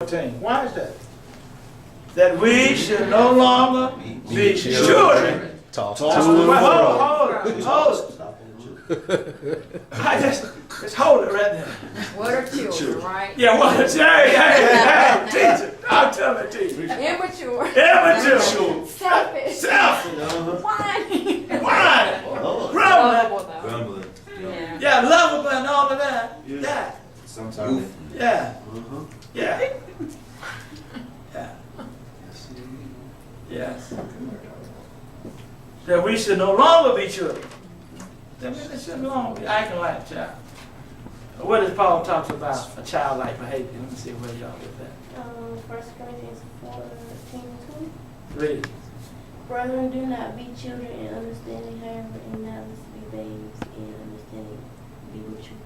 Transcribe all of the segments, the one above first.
14. Why is that? That we should no longer be children. Talk Hold it. I just hold it right there. What are children, right? Yeah, what? Hey, teacher. I'll tell me, teacher. Immature. Immature. Selfish. Selfish. Whining. Whining. Grumbling. Grumbling. Yeah. Yeah, lovable and all of that. Yeah. Sometimes. Yeah. Yeah. Yeah. Yes. That we should no longer be children. That means they should no longer be acting like a child. What does Paul talks about a childlike behavior? Let me see where y'all with that. 1 Corinthians 14:20. Read. Brethren, do not be children in understanding, however, in knowledge be babes in understanding, be mature.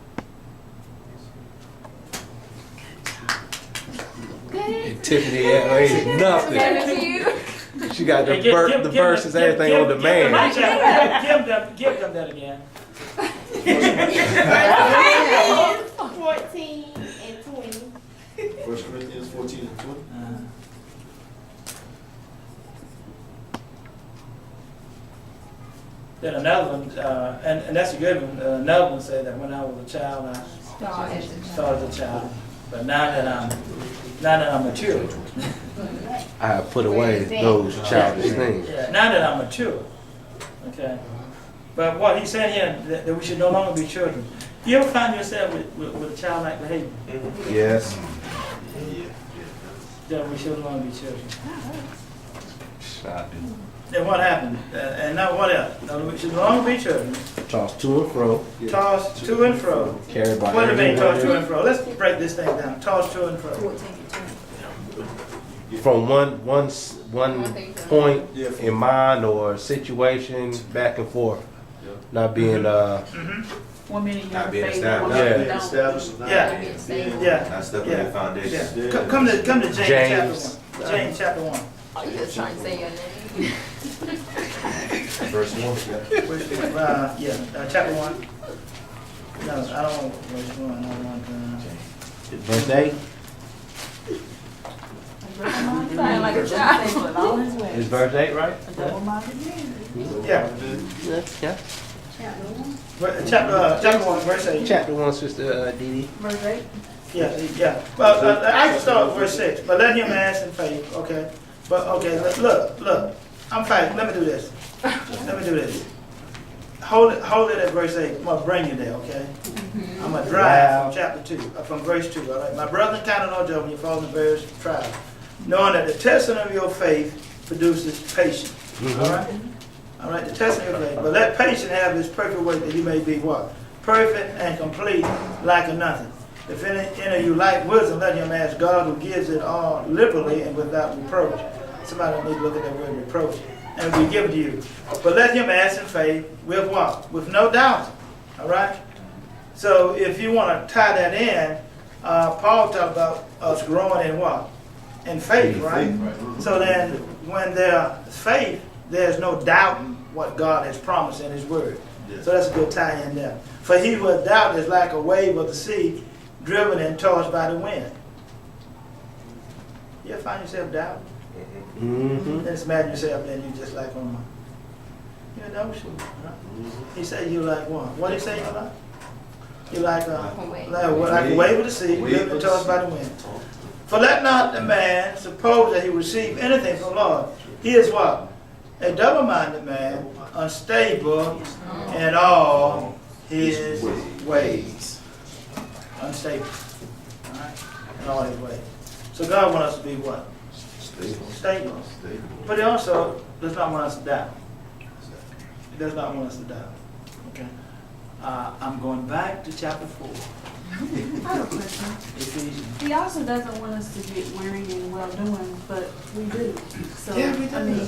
And Tiffany ain't nothing. She got the, the verses, everything on demand. Give them that again. 14 and 20. 1 Corinthians 14 and 20. Then another one, and that's a good one. Another one said that when I was a child, I started as a child, but now that I'm mature. I have put away those childish things. Yeah, now that I'm mature. Okay. But what he's saying here, that we should no longer be children. You ever find yourself with a childlike behavior? Yes. That we should no longer be children. I do. Then what happened? And now what else? No, we should no longer be children. Toss to and fro. Toss to and fro. Carried by What do you mean every toss to wind. and fro? Let's break this thing down. Toss to and fro. 14 to From one point in mind or situation back and forth. Not being 1 minute you're Not being faith, established. 1 Yeah. minute you Being don't. established. Not Yeah. being- Yeah. Not stepping Yeah. in foundation. Yeah. Come to James, James. chapter 1. James chapter 1. Oh, you just trying to say your name. Verse 1. Chapter 1. No, I don't want verse 1. I want verse 8. Sound like a child. Is verse 8 right? A double-minded man. yeah. Yeah. Chapter 1, verse 8. Chapter 1, Sister Dee Dee. Verse 8. Yeah. Well, I can start with verse 6. But let him ask in faith, okay? But, okay, look. I'm fine. Let me do this. Hold it at verse 8. I'm going to bring you there, okay? I'm going to drive from chapter 2, from verse 2, all right? My brethren, count it no joy when you fall in various trials, knowing that the testing of your faith produces patience, all right? All right, the testing of your faith. But let patience have its perfect work, that you may be what? Perfect and complete, lacking nothing. If any of you lack wisdom, let him ask God, who gives it all liberally and without reproach. Somebody need to look at that word reproach. And it will be given to you. But let him ask in faith with what? With no doubt. All right? So if you want to tie that in, Paul talked about us growing in what? In faith, right? So then when there's faith, there's no doubting what God has promised in his word. So that's a good tie in there. For he who has doubt is like a wave of the sea driven and tossed by the wind. You ever find yourself doubting? Mm-hmm. Just imagine yourself then you just like on you're in the ocean. Right? He said you like what? What did he say you like? You like a wave of the sea, driven and tossed by the wind. For let not the man suppose that he receive anything from the Lord. He is what? A double-minded man, unstable in all his ways. Unstable. All right? In all his ways. So God wants us to be what? Stable. But he also does not want us to doubt. He does not want us to doubt. Okay. I'm going back to chapter 4. I have a question. Ephesians. He also doesn't want us to get weary in well-doing, but we do. So, Yeah, we do. I mean,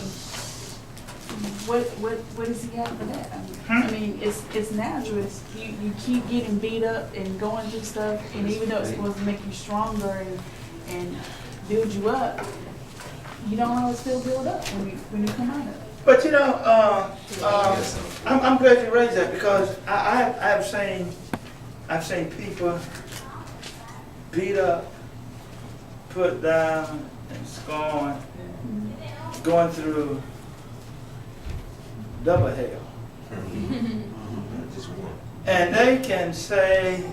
what does he have for that? I mean, it's natural. You keep getting beat up and going through stuff, and even though it's supposed to make you stronger and build you up, you don't always feel built up when you come out of it. But you know, I'm glad you raised that because I've seen people beat up, put down and going through double hell. And they can say,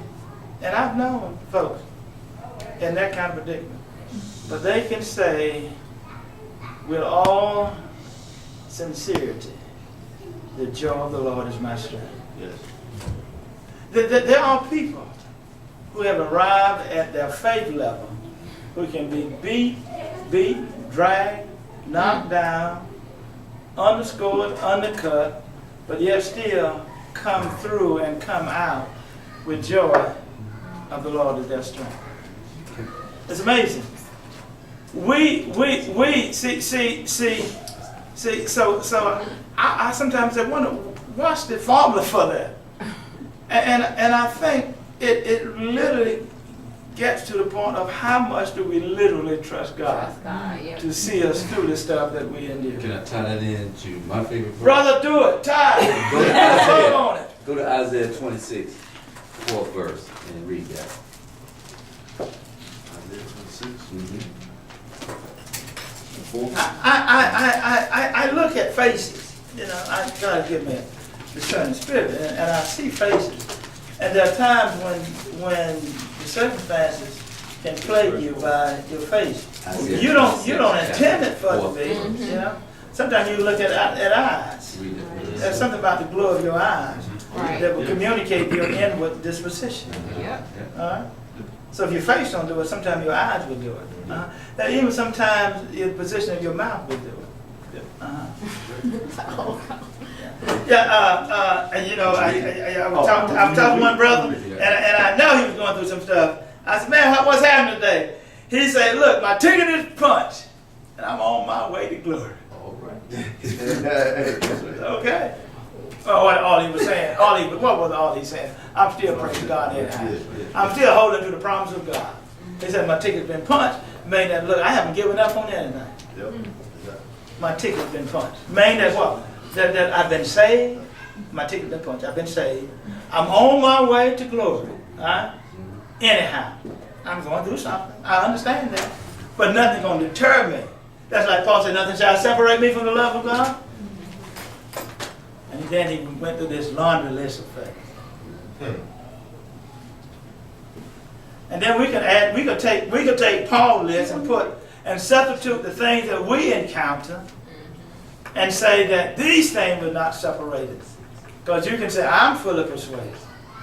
and I've known folks in that kind of predicament, but they can say with all sincerity, the joy of the Lord is my strength. Yes. There are people who have arrived at their faith level who can be beat, dragged, knocked down, underscored, undercut, but yet still come through and come out with joy of the Lord as their strength. It's amazing. We see. So I sometimes I wonder what's the formula for that, and I think it literally gets to the point of how much do we literally trust God Trust God, yeah. to see us through the stuff that we endure. Can I tie that into my favorite verse? Brother, do it. Ty. Go to Vote on Isaiah. it. Go to Isaiah 26, 4th verse, and read that. Isaiah 26. Mm-hmm. I look at faces. You know, God give me a discerning spirit, and I see faces. And there are times when the circumstances can plague you by your face. You don't intend it for it to be. You know, sometimes you look at eyes. Read it. There's something about the glow of your eyes Right. that will communicate your inward disposition. Yep. All right. So if your face don't do it, sometimes your eyes will do it. Now, even sometimes the position of your mouth will do it. And you know, I was talking to one brother, and I know he was going through some stuff. I said, man, what's happening today? He said, look, my ticket is punched, and I'm on my way to glory. All right. Okay. Oh, all he was saying, what was all he saying? I'm still praising God anyhow. I'm still holding to the promise of God. He said, my ticket's been punched. Man, that look, I haven't given up on anything. Yep. My ticket's been punched. Man, that's what? That I've been saved. My ticket's been punched. I've been saved. I'm on my way to glory. All right? Anyhow, I'm going through something. I understand that. But nothing's going to deter me. That's like Paul said, nothing shall separate me from the love of God. And then he went through this laundry list of faith. And then we could take Paul's list and substitute the things that we encounter and say that these things will not separate us. Because you can say, I'm full of persuasion.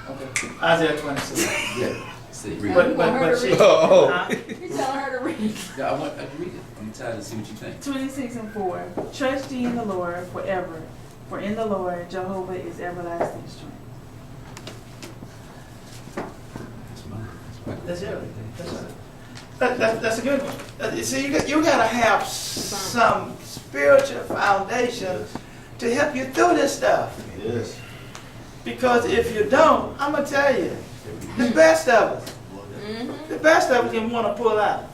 Okay. Isaiah 26. Yeah. See, read But it. she, You're telling her to read. Yeah, I want to read it. I'm tired to see what you think. 26 and 4. Trust ye in the Lord forever, for in the Lord Jehovah is everlasting strength. That's it. That's a good one. You see, you got to have some spiritual foundation to help you through this stuff. Yes. Because if you don't, I'm going to tell you, the best of us, can want to pull out.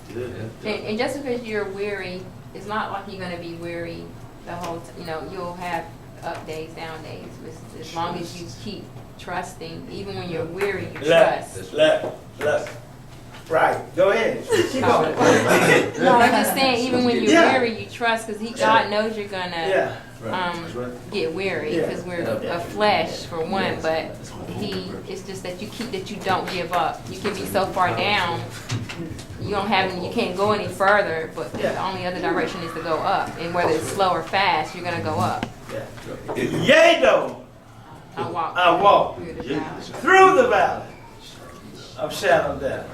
And just because you're weary, it's not like you're going to be weary the whole time. You know, you'll have up days, down days. As long as you keep trusting, even when you're weary, you trust. Look. Right. Go ahead. Keep going. No, I'm just saying, even when you're Yeah. weary, you trust because God knows you're gonna Yeah. get weary Yeah. because we're a flesh for one. But it's just that you don't give up. You can be so far down, you can't go any further. But the only other direction is to go up, and whether it's slow or fast, you're gonna go up. Yeah. Yea, though, I walk through the valley of shadow of death,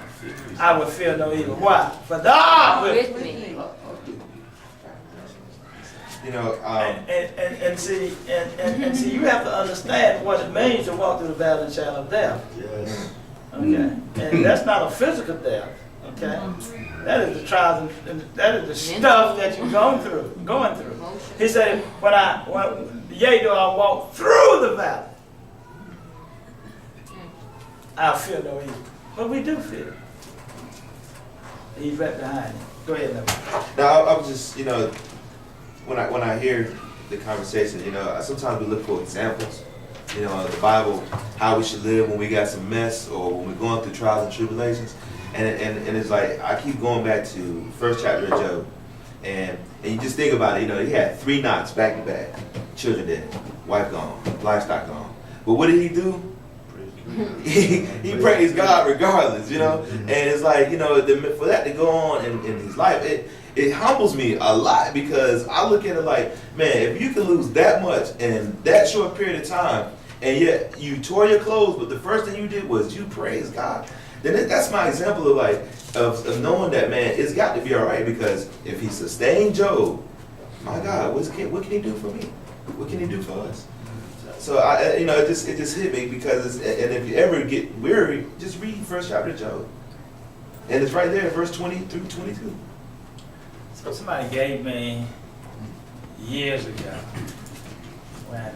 I will fear no evil. Why? For thou art with me. You know, And see, you have to understand what it means to walk through the valley of shadow of death. Yes. Okay, and that's not a physical death. Okay, that is the trials and that is the stuff that you're going through. He said, yea, though I walk through the valley, I'll fear no evil. But we do fear. He's right behind you. Go ahead, now. now I'm just, you know, when I hear the conversation, you know, sometimes we look for examples, you know, the Bible, how we should live when we got some mess or when we're going through trials and tribulations. And it's like, I keep going back to first chapter of Job. And you just think about it, you know, he had 3 knots back to back. Children dead, wife gone, livestock gone. But what did he do? He praised God regardless, you know? And it's like, you know, for that to go on in his life, it humbles me a lot, because I look at it like, man, if you can lose that much in that short period of time, and yet you tore your clothes, but the first thing you did was you praised God, then that's my example of like, of knowing that, man, it's got to be all right, because if he sustained Job, my God, what can he do for me? What can he do for us? So I, you know, it just hit me, because and if you ever get weary, just read first chapter of Job, and it's right there, verse 20 through 22. So somebody gave me years ago, when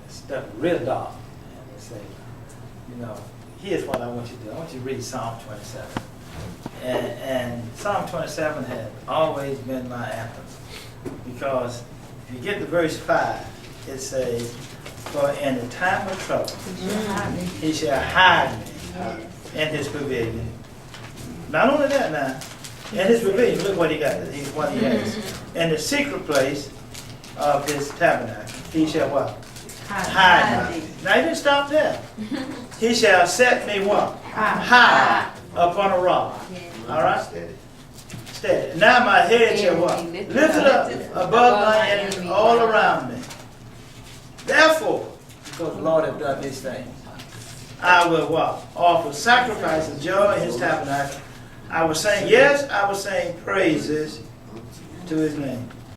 stuff was real dark, and they say, you know, here's what I want you to do. I want you to read Psalm 27. And Psalm 27 had always been my anthem, because if you get to verse 5, it says, for in the time of trouble, he shall hide me in his pavilion. Not only that now, in his pavilion, look what he got, what he has. In the secret place of his tabernacle, he shall what? Hide me. Now he didn't stop there. He shall set me what? High upon a rock. All right? Steady. Now my head shall what? Lifted up above my enemies all around me. Therefore, because the Lord hath done these things, I will what? Offer sacrifice of joy in his tabernacle. I will sing, yes, I will sing praises to his name.